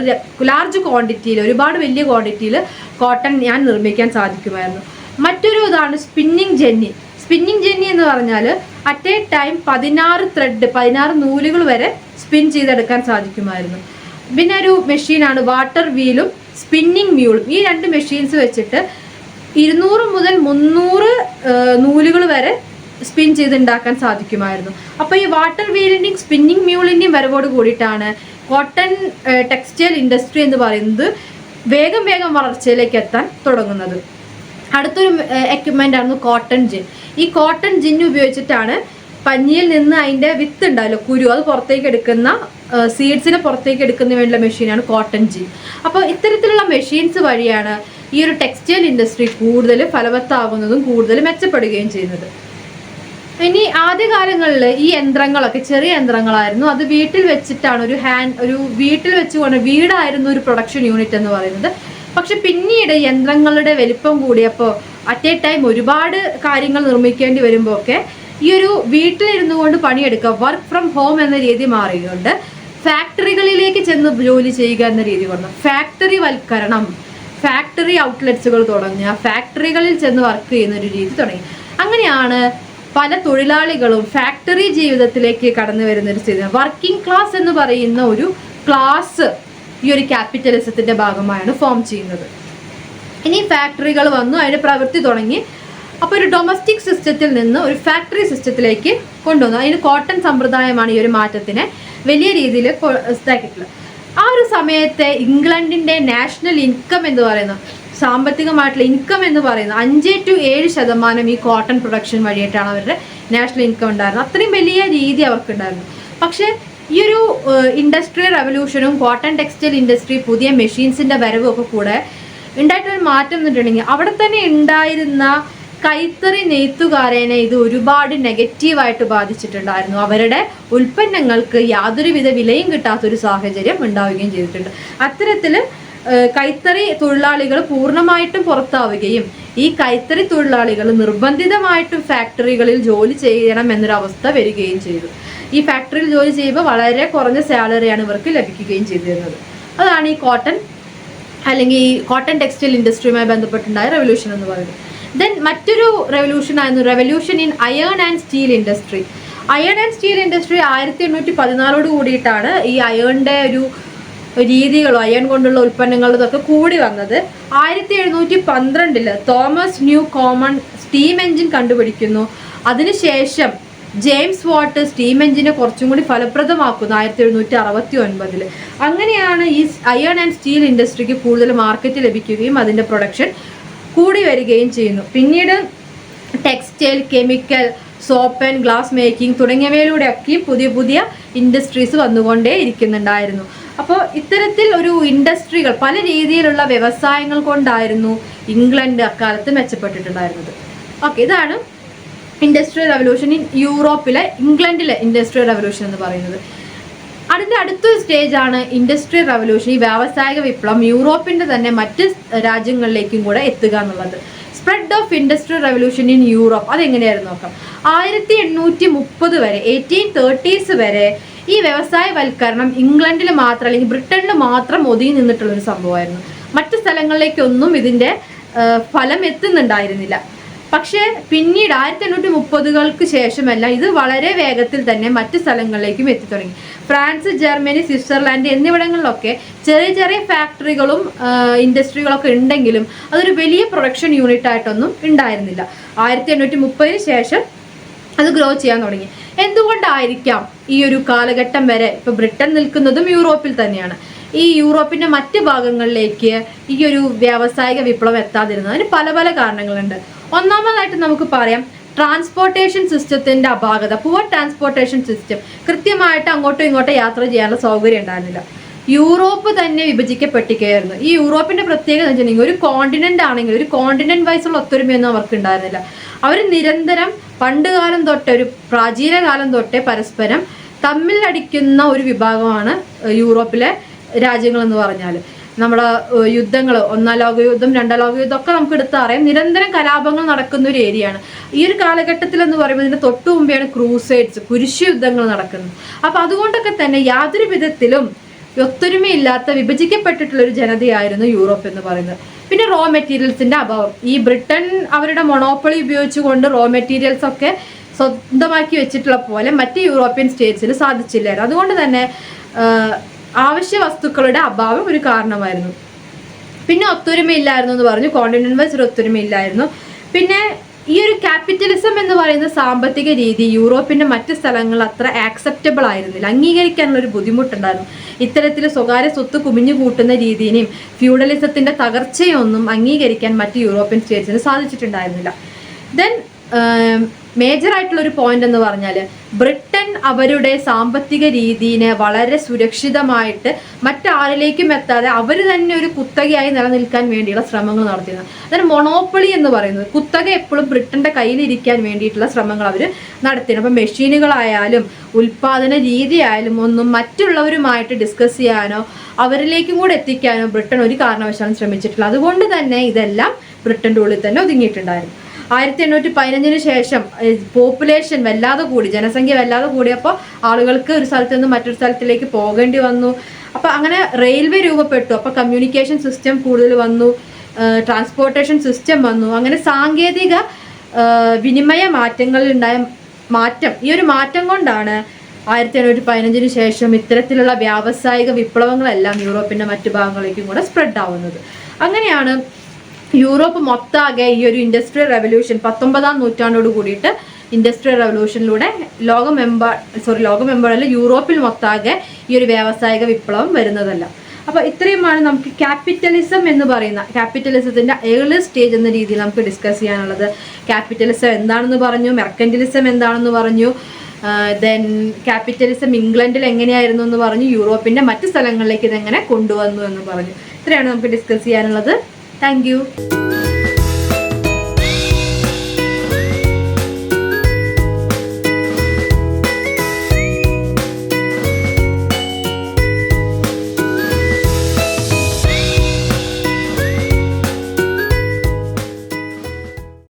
ലാർജ് ക്വാണ്ടിറ്റിയിൽ, ഒരുപാട് വലിയ ക്വാണ്ടിറ്റിയിൽ കോട്ടൺ നിർമ്മിക്കാൻ സാധിക്കുമായിരുന്നു. മറ്റൊരു ഇതാണ് സ്പിന്നിങ് ജെന്നി എന്ന് പറഞ്ഞാൽ അറ്റ് എ ടൈം 16 നൂലുകൾ വരെ സ്പിൻ ചെയ്തെടുക്കാൻ സാധിക്കുമായിരുന്നു. പിന്നെ ഒരു മെഷീനാണ് വാട്ടർ വീലും സ്പിന്നിങ് മ്യൂളും. ഈ രണ്ട് മെഷീൻസ് വെച്ചിട്ട് 200 മുതൽ 300 നൂലുകൾ വരെ സ്പിൻ ചെയ്തുണ്ടാക്കാൻ സാധിക്കുമായിരുന്നു. അപ്പോൾ ഈ വാട്ടർ വീലിൻ്റെയും സ്പിന്നിങ് മ്യൂളിൻ്റെയും വരവോട് കൂടിയിട്ടാണ് കോട്ടൺ ടെക്സ്റ്റൈൽ ഇൻഡസ്ട്രി എന്ന് പറയുന്നത് വേഗം വളർച്ചയിലേക്ക് എത്താൻ തുടങ്ങുന്നത്. അടുത്തൊരു എക്യുപ്മെൻ്റ് ആയിരുന്നു കോട്ടൺ ജിൻ. ഈ കോട്ടൺ ജിൻ ഉപയോഗിച്ചിട്ടാണ് പഞ്ഞിയിൽ നിന്ന് അതിൻ്റെ വിത്ത് ഉണ്ടാവല്ലോ, കുരു, അത് പുറത്തേക്ക് എടുക്കുന്ന, സീഡ്സിനെ പുറത്തേക്ക് എടുക്കുന്നതിന് വേണ്ടിയുള്ള മെഷീനാണ് കോട്ടൺ ജിൻ. അപ്പോൾ ഇത്തരത്തിലുള്ള മെഷീൻസ് വഴിയാണ് ഈ ഒരു ടെക്സ്റ്റൈൽ ഇൻഡസ്ട്രി കൂടുതൽ ഫലവത്താകുന്നതും കൂടുതൽ മെച്ചപ്പെടുകയും ചെയ്യുന്നത്. ഇനി ആദ്യകാലങ്ങളിൽ ഈ യന്ത്രങ്ങളൊക്കെ ചെറിയ യന്ത്രങ്ങളായിരുന്നു. അത് വീട്ടിൽ വെച്ചിട്ടാണ് വീട്ടിൽ വെച്ചുകൊണ്ട് വീടായിരുന്നു ഒരു പ്രൊഡക്ഷൻ യൂണിറ്റ് എന്ന് പറയുന്നത്. പക്ഷെ പിന്നീട് യന്ത്രങ്ങളുടെ വലിപ്പം കൂടിയപ്പോൾ അറ്റ് എ ടൈം ഒരുപാട് കാര്യങ്ങൾ നിർമ്മിക്കേണ്ടി വരുമ്പോൾ ഒക്കെ ഈ ഒരു വീട്ടിലിരുന്നു കൊണ്ട് പണിയെടുക്കുക, വർക്ക് ഫ്രം ഹോം എന്ന രീതി മാറിയുകൊണ്ട് ഫാക്ടറികളിലേക്ക് ചെന്ന് ജോലി ചെയ്യുക എന്ന രീതി കൊണ്ട് ഫാക്ടറി വൽക്കരണം, ഫാക്ടറി ഔട്ട്ലെറ്റ്സുകൾ തുടങ്ങുക, ഫാക്ടറികളിൽ ചെന്ന് വർക്ക് ചെയ്യുന്ന ഒരു രീതി തുടങ്ങി. അങ്ങനെയാണ് പല തൊഴിലാളികളും ഫാക്ടറി ജീവിതത്തിലേക്ക് കടന്നു വരുന്ന ഒരു സ്ഥിതി. വർക്കിംഗ് ക്ലാസ് എന്ന് പറയുന്ന ഒരു ക്ലാസ് ഈ ഒരു ക്യാപിറ്റലിസത്തിന്റെ ഭാഗമായാണ് ഫോം ചെയ്യുന്നത്. ഇനി ഫാക്ടറികൾ വന്നു, അതിന്റെ പ്രവൃത്തി തുടങ്ങി. അപ്പോൾ ഒരു ഡൊമസ്റ്റിക് സിസ്റ്റത്തിൽ നിന്ന് ഒരു ഫാക്ടറി സിസ്റ്റത്തിലേക്ക് കൊണ്ടുവന്നു. അതിന് കോട്ടൺ സമ്പ്രദായമാണ് ഈ ഒരു മാറ്റത്തിനെ വലിയ രീതിയിൽ ഇതാക്കിയിട്ടുള്ളത്. ആ ഒരു സമയത്തെ ഇംഗ്ലണ്ടിന്റെ നാഷണൽ ഇൻകം എന്ന് പറയുന്ന സാമ്പത്തികമായിട്ടുള്ള ഇൻകം എന്ന് പറയുന്നത് 5 to 7% ഈ കോട്ടൺ പ്രൊഡക്ഷൻ വഴിയായിട്ടാണ് അവരുടെ നാഷണൽ ഇൻകം ഉണ്ടായിരുന്നത്. അത്രയും വലിയ രീതി അവർക്കുണ്ടായിരുന്നു. പക്ഷേ ഈ ഒരു ഇൻഡസ്ട്രിയൽ റെവല്യൂഷനും കോട്ടൺ ടെക്സ്റ്റൈൽ ഇൻഡസ്ട്രി, പുതിയ മെഷീൻസിന്റെ വരവും ഒക്കെ കൂടെ ഉണ്ടായിട്ടൊരു മാറ്റം എന്നിട്ടുണ്ടെങ്കിൽ അവിടെ തന്നെ ഉണ്ടായിരുന്ന കൈത്തറി നെയ്ത്തുകാരനെ ഇത് ഒരുപാട് നെഗറ്റീവായിട്ട് ബാധിച്ചിട്ടുണ്ടായിരുന്നു. അവരുടെ ഉൽപ്പന്നങ്ങൾക്ക് യാതൊരുവിധ വിലയും കിട്ടാത്തൊരു സാഹചര്യം ഉണ്ടാവുകയും ചെയ്തിട്ടുണ്ട്. അത്തരത്തിൽ കൈത്തറി തൊഴിലാളികൾ പൂർണ്ണമായിട്ടും പുറത്താവുകയും ഈ കൈത്തറി തൊഴിലാളികൾ നിർബന്ധിതമായിട്ടും ഫാക്ടറികളിൽ ജോലി ചെയ്യണം എന്നൊരവസ്ഥ വരികയും ചെയ്തു. ഈ ഫാക്ടറിയിൽ ജോലി ചെയ്യുമ്പോൾ വളരെ കുറഞ്ഞ സാലറിയാണ് ഇവർക്ക് ലഭിക്കുകയും ചെയ്തിരുന്നത്. അതാണ് ഈ കോട്ടൺ അല്ലെങ്കിൽ ഈ കോട്ടൺ ടെക്സ്റ്റൈൽ ഇൻഡസ്ട്രിയുമായി ബന്ധപ്പെട്ടുണ്ടായ റെവല്യൂഷൻ എന്ന് പറയുന്നത്. ദെൻ മറ്റൊരു റെവല്യൂഷൻ ആയിരുന്നു revolution in iron and steel industry. Iron and steel industry 1814 കൂടിയിട്ടാണ് ഈ അയേണിൻ്റെ ഒരു രീതികളോ അയൺ കൊണ്ടുള്ള ഉൽപ്പന്നങ്ങളും ഇതൊക്കെ കൂടി വന്നത്. 1712 Thomas new common steam engine കണ്ടുപിടിക്കുന്നു. അതിനുശേഷം ജെയിംസ് വാട്ട് സ്റ്റീം എഞ്ചിനെ കുറച്ചും കൂടി ഫലപ്രദമാക്കുന്നു 1769. അങ്ങനെയാണ് ഈ അയൺ ആൻഡ് സ്റ്റീൽ ഇൻഡസ്ട്രിക്ക് കൂടുതൽ മാർക്കറ്റ് ലഭിക്കുകയും അതിൻ്റെ പ്രൊഡക്ഷൻ കൂടി വരികയും ചെയ്യുന്നു. പിന്നീട് textile, chemical, soap and glass making തുടങ്ങിയവയിലൂടെയൊക്കെയും പുതിയ പുതിയ ഇൻഡസ്ട്രീസ് വന്നുകൊണ്ടേ ഇരിക്കുന്നുണ്ടായിരുന്നു. അപ്പോൾ ഇത്തരത്തിൽ ഒരു ഇൻഡസ്ട്രികൾ, പല രീതിയിലുള്ള വ്യവസായങ്ങൾ കൊണ്ടായിരുന്നു ഇംഗ്ലണ്ട് അക്കാലത്ത് മെച്ചപ്പെട്ടിട്ടുണ്ടായിരുന്നത്. ഓക്കെ, ഇതാണ് ഇൻഡസ്ട്രിയൽ റെവല്യൂഷൻ ഇൻ യൂറോപ്പിലെ, ഇംഗ്ലണ്ടിലെ ഇൻഡസ്ട്രിയൽ റെവല്യൂഷൻ എന്ന് പറയുന്നത്. അതിൻ്റെ അടുത്തൊരു സ്റ്റേജാണ് ഇൻഡസ്ട്രിയൽ റെവല്യൂഷൻ, ഈ വ്യാവസായിക വിപ്ലവം യൂറോപ്പിൻ്റെ തന്നെ മറ്റ് രാജ്യങ്ങളിലേക്കും കൂടെ എത്തുക എന്നുള്ളത്. Spread of industrial revolution in Europe അതെങ്ങനെയായിരുന്നു നോക്കാം. 1830 വരെ, 1830s വരെ ഈ വ്യവസായവൽക്കരണം ഇംഗ്ലണ്ടിൽ മാത്രം അല്ലെങ്കിൽ ബ്രിട്ടനിൽ മാത്രം ഒതുങ്ങി നിന്നിട്ടുള്ളൊരു സംഭവമായിരുന്നു. മറ്റ് സ്ഥലങ്ങളിലേക്കൊന്നും ഇതിൻ്റെ ഫലം എത്തുന്നുണ്ടായിരുന്നില്ല. പക്ഷേ പിന്നീട് 1830കൾക്ക് ശേഷമെല്ലാം ഇത് വളരെ വേഗത്തിൽ തന്നെ മറ്റ് സ്ഥലങ്ങളിലേക്കും എത്തിത്തുടങ്ങി. ഫ്രാൻസ്, ജർമ്മനി, സ്വിറ്റ്സർലാൻഡ് എന്നിവിടങ്ങളിലൊക്കെ ചെറിയ ചെറിയ ഫാക്ടറികളും ഇൻഡസ്ട്രികളൊക്കെ ഉണ്ടെങ്കിലും അതൊരു വലിയ പ്രൊഡക്ഷൻ യൂണിറ്റ് ആയിട്ടൊന്നും ഉണ്ടായിരുന്നില്ല. 1830 ശേഷം അത് ഗ്രോ ചെയ്യാൻ തുടങ്ങി. എന്തുകൊണ്ടായിരിക്കാം ഈ ഒരു കാലഘട്ടം വരെ ഇപ്പോൾ ബ്രിട്ടൻ നിൽക്കുന്നതും യൂറോപ്പിൽ തന്നെയാണ്. ഈ യൂറോപ്പിൻ്റെ മറ്റ് ഭാഗങ്ങളിലേക്ക് ഈ ഒരു വ്യാവസായിക വിപ്ലവം എത്താതിരുന്നത് അതിന് പല പല കാരണങ്ങളുണ്ട്. ഒന്നാമതായിട്ട് നമുക്ക് പറയാം ട്രാൻസ്പോർട്ടേഷൻ സിസ്റ്റത്തിൻ്റെ അപാകത, പുവർ ട്രാൻസ്പോർട്ടേഷൻ സിസ്റ്റം. കൃത്യമായിട്ട് അങ്ങോട്ടും ഇങ്ങോട്ടും യാത്ര ചെയ്യാനുള്ള സൗകര്യം ഉണ്ടായിരുന്നില്ല. യൂറോപ്പ് തന്നെ വിഭജിക്കപ്പെട്ടിരിക്കുകയായിരുന്നു. ഈ യൂറോപ്പിൻ്റെ പ്രത്യേകത എന്ന് വെച്ചിട്ടുണ്ടെങ്കിൽ ഒരു കോണ്ടിനെൻ്റ് ആണെങ്കിൽ ഒരു കോണ്ടിനെൻ്റ് വൈസുള്ള ഒത്തൊരുമയൊന്നും അവർക്ക് ഉണ്ടായിരുന്നില്ല. അവർ നിരന്തരം പണ്ടുകാലം തൊട്ട്, ഒരു പ്രാചീന കാലം തൊട്ടേ പരസ്പരം തമ്മിലടിക്കുന്ന ഒരു വിഭാഗമാണ് യൂറോപ്പിലെ രാജ്യങ്ങളെന്ന് പറഞ്ഞാൽ. നമ്മുടെ യുദ്ധങ്ങൾ, 1ാം ലോകയുദ്ധം, 2ാം ലോകയുദ്ധം ഒക്കെ നമുക്ക് എടുത്ത് അറിയാം. നിരന്തരം കലാപങ്ങൾ നടക്കുന്ന ഒരു ഏരിയയാണ്. ഈ ഒരു കാലഘട്ടത്തിൽ എന്ന് പറയുമ്പോൾ ഇതിൻ്റെ തൊട്ടു മുമ്പെയാണ് ക്രൂസൈഡ്സ്, കുരിശ് യുദ്ധങ്ങൾ നടക്കുന്നത്. അപ്പം അതുകൊണ്ടൊക്കെ തന്നെ യാതൊരു വിധത്തിലും ഒത്തൊരുമയില്ലാത്ത വിഭജിക്കപ്പെട്ടിട്ടുള്ള ഒരു ജനതയായിരുന്നു യൂറോപ്പ് എന്ന് പറയുന്നത്. പിന്നെ റോ മെറ്റീരിയൽസിൻ്റെ അഭാവം. ഈ ബ്രിട്ടൻ അവരുടെ മൊണോപ്പൊളി ഉപയോഗിച്ചുകൊണ്ട് റോ മെറ്റീരിയൽസ് ഒക്കെ സ്വന്തമാക്കി വെച്ചിട്ടുള്ള പോലെ മറ്റ് യൂറോപ്യൻ സ്റ്റേറ്റ്സിന് സാധിച്ചില്ലായിരുന്നു. അതുകൊണ്ട് തന്നെ ആവശ്യ വസ്തുക്കളുടെ അഭാവം ഒരു കാരണമായിരുന്നു. പിന്നെ ഒത്തൊരുമയില്ലായിരുന്നു എന്ന് പറഞ്ഞു, കോണ്ടിനെൻ്റ് വൈസ് ഒരു ഒത്തൊരുമയില്ലായിരുന്നു. പിന്നെ ഈ ഒരു ക്യാപിറ്റലിസം എന്ന് പറയുന്ന സാമ്പത്തിക രീതി യൂറോപ്പിൻ്റെ മറ്റ് സ്ഥലങ്ങളിൽ അത്ര ആക്സെപ്റ്റബിൾ ആയിരുന്നില്ല, അംഗീകരിക്കാനുള്ളൊരു ബുദ്ധിമുട്ടുണ്ടായിരുന്നു. ഇത്തരത്തിൽ സ്വകാര്യ സ്വത്ത് കുമിഞ്ഞു കൂട്ടുന്ന രീതിയും ഫ്യൂഡലിസത്തിൻ്റെ തകർച്ചയൊന്നും അംഗീകരിക്കാൻ മറ്റ് യൂറോപ്യൻ സ്റ്റേറ്റ്സിന് സാധിച്ചിട്ടുണ്ടായിരുന്നില്ല. ദെൻ മേജറായിട്ടുള്ളൊരു പോയിന്റ് എന്ന് പറഞ്ഞാൽ ബ്രിട്ടൻ അവരുടെ സാമ്പത്തിക രീതിയെ വളരെ സുരക്ഷിതമായിട്ട് മറ്റാരിലേക്കും എത്താതെ അവർ തന്നെ ഒരു കുത്തകയായി നിലനിൽക്കാൻ വേണ്ടിയുള്ള ശ്രമങ്ങൾ നടത്തിയിരുന്നു. അതായത് മൊണോപ്പൊളി എന്ന് പറയുന്നത്, കുത്തക എപ്പോഴും ബ്രിട്ടൻ്റെ കയ്യിലിരിക്കാൻ വേണ്ടിയിട്ടുള്ള ശ്രമങ്ങൾ അവർ നടത്തിയിരുന്നു. അപ്പം മെഷീനുകളായാലും ഉൽപ്പാദന രീതിയായാലും ഒന്നും മറ്റുള്ളവരുമായിട്ട് ഡിസ്കസ് ചെയ്യാനോ അവരിലേക്കും കൂടെ എത്തിക്കാനോ ബ്രിട്ടൻ ഒരു കാരണവശാലും ശ്രമിച്ചിട്ടില്ല. അതുകൊണ്ട് തന്നെ ഇതെല്ലാം ബ്രിട്ടൻ്റെ ഉള്ളിൽ തന്നെ ഒതുങ്ങിയിട്ടുണ്ടായിരുന്നു. 1815 ശേഷം പോപ്പുലേഷൻ വല്ലാതെ കൂടി, ജനസംഖ്യ വല്ലാതെ കൂടിയപ്പോൾ ആളുകൾക്ക് ഒരു സ്ഥലത്ത് നിന്ന് മറ്റൊരു സ്ഥലത്തിലേക്ക് പോകേണ്ടി വന്നു. അപ്പോൾ അങ്ങനെ റെയിൽവേ രൂപപ്പെട്ടു. അപ്പോൾ കമ്മ്യൂണിക്കേഷൻ സിസ്റ്റം കൂടുതൽ വന്നു. ട്രാൻസ്പോർട്ടേഷൻ സിസ്റ്റം വന്നു. അങ്ങനെ സാങ്കേതിക വിനിമയ മാറ്റങ്ങളിലുണ്ടായ മാറ്റം, ഈ ഒരു മാറ്റം കൊണ്ടാണ് 1815 ശേഷം ഇത്തരത്തിലുള്ള വ്യാവസായിക വിപ്ലവങ്ങളെല്ലാം യൂറോപ്പിന്റെ മറ്റു ഭാഗങ്ങളിലേക്കും കൂടെ സ്പ്രെഡ് ആവുന്നത്. അങ്ങനെയാണ് യൂറോപ്പ് മൊത്താകെ ഈ ഒരു ഇൻഡസ്ട്രിയൽ റെവല്യൂഷൻ 19-ാം നൂറ്റാണ്ടോട് കൂടിയിട്ട് ഇൻഡസ്ട്രിയൽ റെവല്യൂഷനിലൂടെ ലോകമെമ്പാടല്ല, യൂറോപ്പിൽ മൊത്താകെ ഈ ഒരു വ്യാവസായിക വിപ്ലവം വരുന്നതല്ല. അപ്പൊ ഇത്രയുമാണ് നമുക്ക് ക്യാപിറ്റലിസം എന്ന് പറയുന്ന, ക്യാപിറ്റലിസത്തിന്റെ ഏർലി സ്റ്റേജ് എന്ന രീതിയിൽ നമുക്ക് ഡിസ്കസ് ചെയ്യാനുള്ളത്. ക്യാപിറ്റലിസം എന്താണെന്ന് പറഞ്ഞു, മെർക്കന്റിലിസം എന്താണെന്ന് പറഞ്ഞു, ദെൻ ക്യാപിറ്റലിസം ഇംഗ്ലണ്ടിൽ എങ്ങനെയായിരുന്നു എന്ന് പറഞ്ഞു, യൂറോപ്പിന്റെ മറ്റു സ്ഥലങ്ങളിലേക്ക് ഇതെങ്ങനെ കൊണ്ടുവന്നു എന്ന് പറഞ്ഞു. ഇത്രയാണ് നമുക്ക് ഡിസ്കസ് ചെയ്യാനുള്ളത്. Thank you.